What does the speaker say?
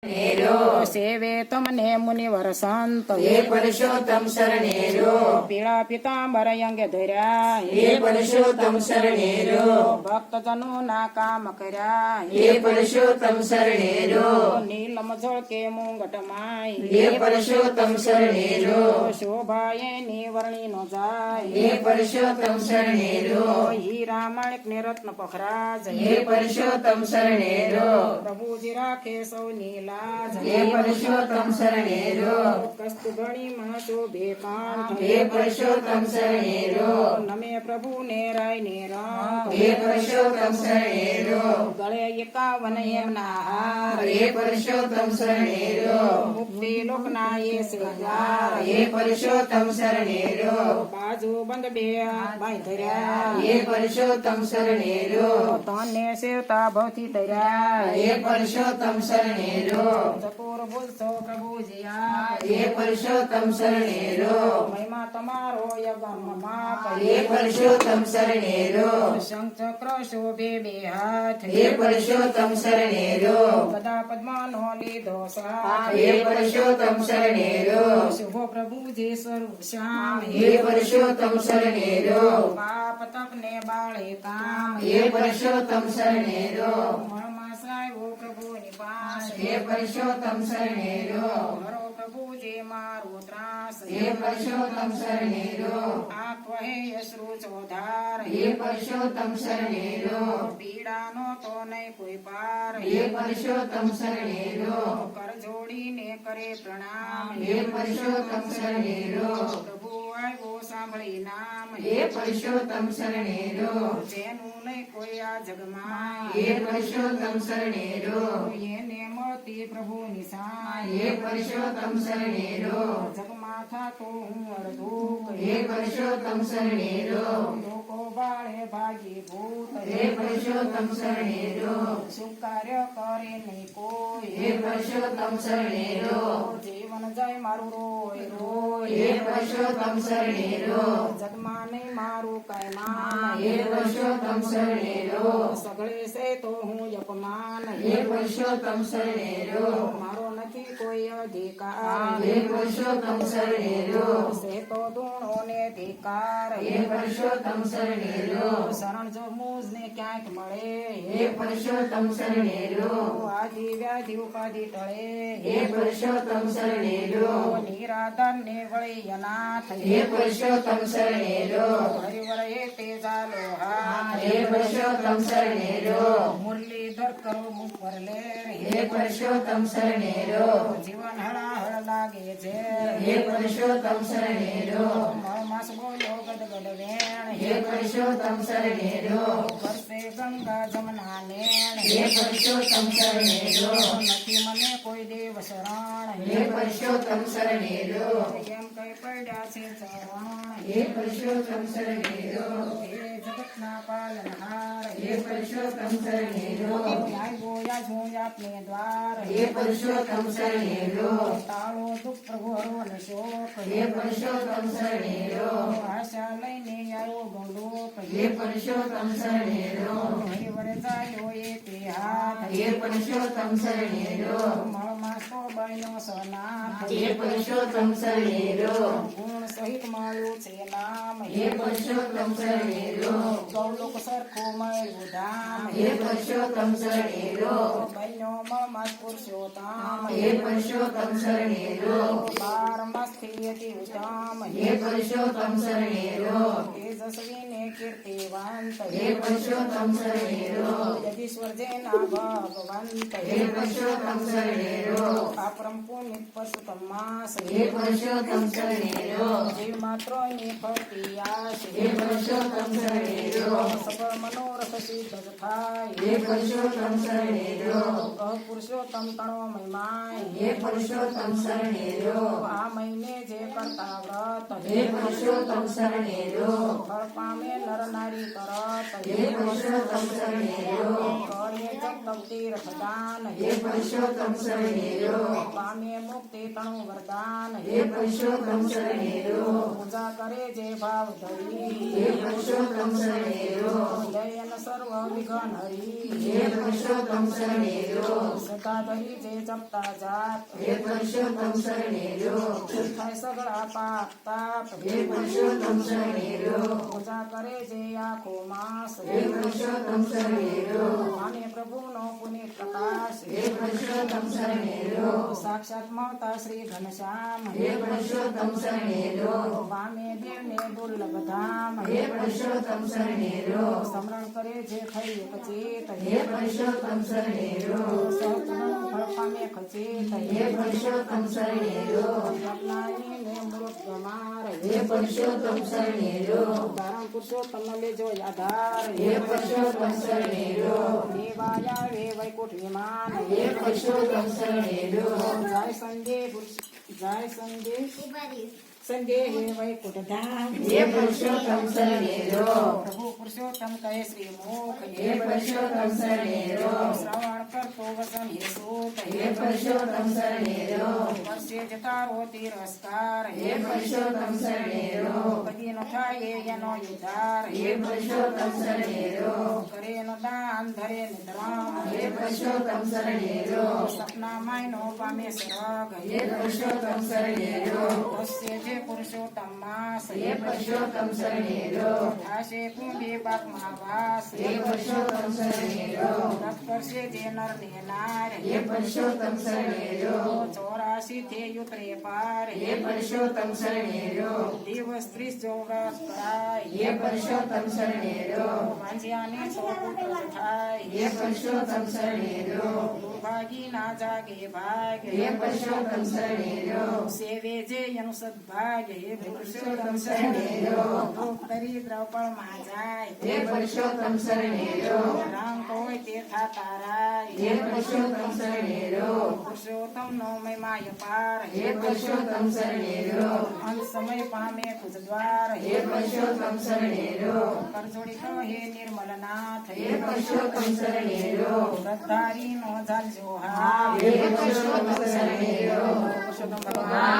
સેવે તમને મુનિવર સંત હે પુરુષોત્તમ શરણેરો પીળા પીતાંબર અંગે ધર્યા હે પુરુષોત્તમ શરણેરો ભક્તજનો ના કામ કર્યા હે પુરુષોત્તમ શરણેરો નીલમ જળ કે મુંગટ માય હે પુરુષોત્તમ શરણેરો શોભાએ ની વર્ણી નો જાય હે પુરુષોત્તમ શરણેરો હીરા માણિક ને રત્ન પખરાજ હે પુરુષોત્તમ શરણેરો પ્રભુજી રાખે સૌની લાજ હે પુરુષોત્તમ શરણેરો કસ્તુભણી માં શોભે કાંઠ હે પુરુષોત્તમ શરણેરો નમે પ્રભુ ને રાય ને રામ હે પુરુષોત્તમ શરણેરો ગળે 51 એમના હાર હે પુરુષોત્તમ શરણેરો મુક્તિ લોકના એ શ્રીદ્વાર હે પુરુષોત્તમ શરણેરો બાજુ બંધ બે બાઈ ધર્યા હે પુરુષોત્તમ શરણેરો તને સેવતા ભવથી તર્યા હે પુરુષોત્તમ શરણેરો ચતુર ભૂલશો પ્રભુજી આ હે પુરુષોત્તમ શરણેરો મહિમા તમારો યગમ માપ હે પુરુષોત્તમ શરણેરો શંખ ચક્ર શોભે બે હાથ હે પુરુષોત્તમ શરણેરો ગદા પદ્માનો લીધો સાથ હે પુરુષોત્તમ શરણેરો શુભો પ્રભુજી સ્વરૂપ શ્યામ હે પુરુષોત્તમ શરણેરો પાપ તપ ને બાળે કામ હે પુરુષોત્તમ શરણેરો મણમાં સાયો પ્રભુની પાસ હે પુરુષોત્તમ શરણેરો હરો પ્રભુજી મારો ત્રાસ હે પુરુષોત્તમ શરણેરો આંખ વહે અશ્રુ ચોધાર હે પુરુષોત્તમ શરણેરો પીડાનો તો નહીં કોઈ પાર હે પુરુષોત્તમ શરણેરો કર જોડીને કરે પ્રણામ હે પુરુષોત્તમ શરણેરો પ્રભુ આવ્યો સાંભળી નામ હે પુરુષોત્તમ શરણેરો જેનું નહીં કોઈ આ જગમાં હે પુરુષોત્તમ શરણેરો એને મળતી પ્રભુની સાય હે પુરુષોત્તમ શરણેરો જગમાં થાતો હું અર્ધુક હે પુરુષોત્તમ શરણેરો લોકો બાળે ભાગી ભૂત હે પુરુષોત્તમ શરણેરો શું કાર્ય કરે નહીં કોઈ હે પુરુષોત્તમ શરણેરો જીવન જાય મારું રોય રોય હે પુરુષોત્તમ શરણેરો જગમાં નહીં મારું કઈ માન હે પુરુષોત્તમ શરણેરો સગળે છે તો હું અપમાન હે પુરુષોત્તમ શરણેરો મારો નથી કોઈ અધિકાર હે પુરુષોત્તમ શરણેરો છે તો ધૂણો ને અધિકાર હે પુરુષોત્તમ શરણેરો શરણ જો મુજ ને ક્યાંક મળે હે પુરુષોત્તમ શરણેરો આદિ વ્યાધિ ઉપાધિ ટળે હે પુરુષોત્તમ શરણેરો નિરાધન ને વળી અનાથ હે પુરુષોત્તમ શરણેરો હરિવર એ તે ચાલો હાથ હે પુરુષોત્તમ શરણેરો મુરલીધર કરો મુખ પર લે હે પુરુષોત્તમ શરણેરો જીવન હળાહળ લાગે છે હે પુરુષોત્તમ શરણેરો માસ બોલો ગદગદ વેણ હે પુરુષોત્તમ શરણેરો વર્ષે ગંગા જમના નેણ હે પુરુષોત્તમ શરણેરો નથી મને કોઈ દેવ શરણ હે પુરુષોત્તમ શરણેરો કેમ કઈ પડ્યા છે ચરણ હે પુરુષોત્તમ શરણેરો હે જગતના પાલનહાર હે પુરુષોત્તમ શરણેરો આવ્યો યા છું આપને દ્વાર હે પુરુષોત્તમ શરણેરો તાળો દુઃખ પ્રભુ હરો ને શોક હે પુરુષોત્તમ શરણેરો આશા લઈને આવ્યો ગંડોક હે પુરુષોત્તમ શરણેરો હરિવરે ચાલ્યો એ તે હાથ હે પુરુષોત્તમ શરણેરો મળમાં સો બન્યો સનાથ હે પુરુષોત્તમ શરણેરો ગુણ સહિત મળ્યું છે નામ હે પુરુષોત્તમ શરણેરો ગૌલોક સરખો મળ્યું ધામ હે પુરુષોત્તમ શરણેરો બન્યો મળમાં પુરુષોત્તમ હે પુરુષોત્તમ શરણેરો 12 માસથી અતિ ઉત્તમ હે પુરુષોત્તમ શરણેરો તેજસ્વી ને કીર્તિવંત હે પુરુષોત્તમ શરણેરો યદીશ્વર જેના ભગવંત હે પુરુષોત્તમ શરણેરો આપરમ પુનિત પરશુતમ માસ હે પુરુષોત્તમ શરણેરો જીવ માત્ર ની ફરતી આશ હે પુરુષોત્તમ શરણેરો સફળ મનોરથ સિદ્ધ જ થાય હે પુરુષોત્તમ શરણેરો પુરુષોત્તમ તણો મહિમાય હે પુરુષોત્તમ શરણેરો આ મહિને જે કરતા વ્રત હે પુરુષોત્તમ શરણેરો ફળ પામે નર નારી તરત હે પુરુષોત્તમ શરણેરો કરે જગ તીર્થદાન હે પુરુષોત્તમ શરણેરો પામે મુક્તિ તણુ વરદાન હે પુરુષોત્તમ શરણેરો પૂજા કરે જે ભાવ ધરી હે પુરુષોત્તમ શરણે રો દયન સર્વ વિઘ્ન હરી હે પુરુષોત્તમ શરણે રો સદા ધરી જે જપતા જાત હે પુરુષોત્તમ શરણે રો થાય સગળા પાપ તાપ હે પુરુષોત્તમ શરણે રો પૂજા કરે જે આખો માસ હે પુરુષોત્તમ શરણે રો માને પ્રભુનો પુનિત પ્રકાશ હે પુરુષોત્તમ શરણે રો સાક્ષાત મળતા શ્રી ઘનશ્યામ હે પુરુષોત્તમ શરણે રો પામે દેવને દુર્લભ ધામ હે પુરુષોત્તમ શરણે રો સ્મરણ કરે જે થઈ ખચેત હે પુરુષોત્તમ શરણે રો સહજનું ફળ પામે ખચેત હે પુરુષોત્તમ શરણે રો અપનાવીને મૃત ગમાર હે પુરુષોત્તમ શરણે રો ધારણ પુરુષોત્તમ લેજો આધાર હે પુરુષોત્તમ શરણે રો દેવાયા વે વૈકુંઠ વિમાન હે પુરુષોત્તમ શરણે રો જય સંજય જય સંજય સંજય હે વૈકુંઠ ધામ હે પુરુષોત્તમ શરણે રો પ્રભુ પુરુષોત્તમ કહે શ્રી મુખ હે પુરુષોત્તમ શરણે રો શ્રવણ કરતો વસન હે સૂત હે પુરુષોત્તમ શરણે રો વર્ષે જતારો તિરસ્કાર હે પુરુષોત્તમ શરણે રો કદી ન થાય એનો ઉદ્ધાર હે પુરુષોત્તમ શરણે રો કરે નો દાન ધરે ને ધર્મ હે પુરુષોત્તમ શરણે રો સપના માયનો પામે સરગ હે પુરુષોત્તમ શરણે રો વસ્ય જે પુરુષોત્તમ માસ હે પુરુષોત્તમ શરણે રો થાશે કુંભે પાકમાં વાસ હે પુરુષોત્તમ શરણે રો રથ કરશે જે નર ને નાર હે પુરુષોત્તમ શરણે રો 84 થી ઉતરે પાર હે પુરુષોત્તમ શરણે રો દિવસ 30 જો વ્રત કરાય હે પુરુષોત્તમ શરણે રો વાંજ્યાને સો પુત્ર થાય હે પુરુષોત્તમ શરણે રો દુર્ભાગી ના જાગે ભાગ હે પુરુષોત્તમ શરણે રો સેવે જે એનું સદભાગ્ય હે પુરુષોત્તમ શરણે રો ભોગ કરી દ્રવપળમાં જાય હે પુરુષોત્તમ શરણે રો રંગ હોય તે થાતા રાય હે પુરુષોત્તમ શરણે રો પુરુષોત્તમ નો મહિમાય પાર હે પુરુષોત્તમ શરણે રો અંત સમય પામે તુજ દ્વાર હે પુરુષોત્તમ શરણે રો કરજોડી કહે નિર્મલનાથ હે પુરુષોત્તમ શરણે રો શ્રદ્ધારી નો જાલજો હા હે પુરુષોત્તમ શરણે રો પુરુષોત્તમ ભગવાન